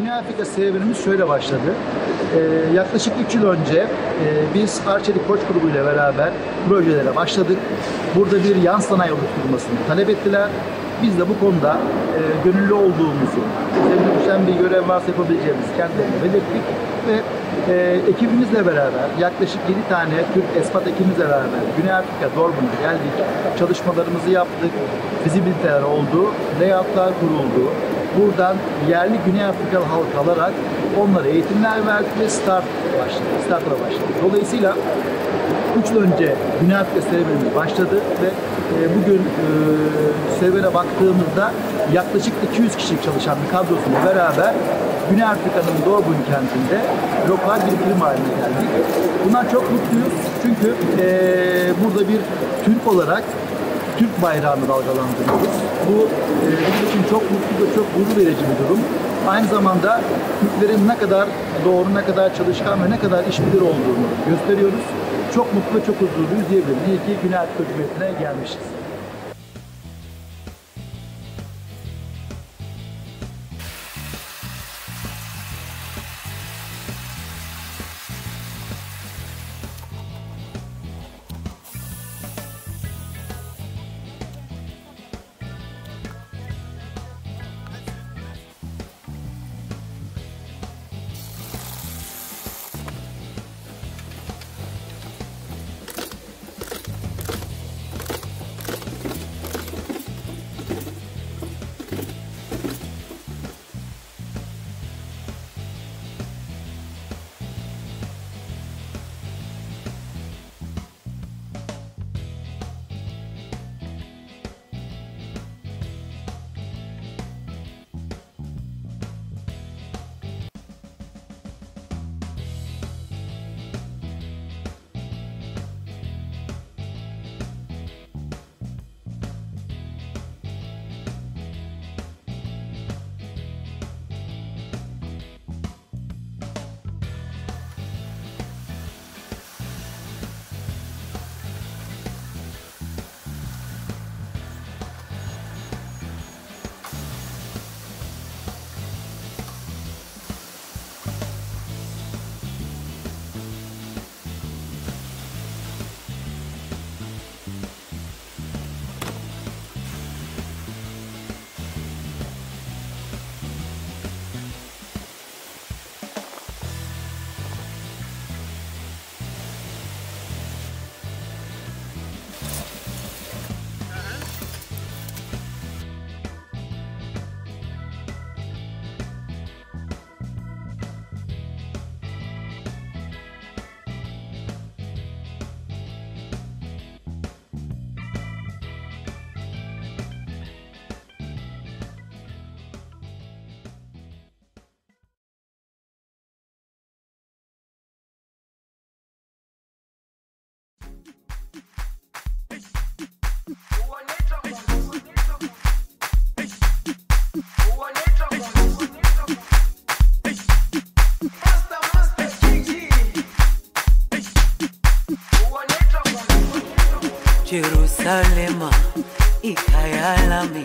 Güney Afrika serüvenimiz şöyle başladı. Yaklaşık 3 yıl önce biz Arçelik Koç Grubu ile beraber projelere başladık. Burada bir yan sanayi oluşturulmasını talep ettiler. Biz de bu konuda gönüllü olduğumuzu, üzerine düşen bir görev varsa yapabileceğimizi kendilerine belirttik ve ekibimizle beraber yaklaşık 7 tane Türk espat ekibimizle beraber Güney Afrika Durban'a geldik. Çalışmalarımızı yaptık. Fizibiliteler oldu, layoutlar kuruldu. Buradan yerli Güney Afrikalı halk alarak onlara eğitimler verdik ve startla başladık. Dolayısıyla 3 yıl önce Güney Afrika serüvenimiz başladı ve bugün serüvene baktığımızda yaklaşık 200 kişilik çalışan bir kadrosuyla beraber Güney Afrika'nın Durban kentinde lokal bir birim haline geldik. Bundan çok mutluyuz çünkü burada bir Türk olarak Türk bayrağını dalgalandırıyoruz. Bu bizim için çok mutlu ve çok gurur verici bir durum. Aynı zamanda Türklerin ne kadar doğru, ne kadar çalışkan ve ne kadar işbilir olduğunu gösteriyoruz. Çok mutlu ve çok huzurluyuz diyebilirim. İyi ki Güney Afrika Cumhuriyeti'ne gelmişiz. Jerusalema, ikhaya lami.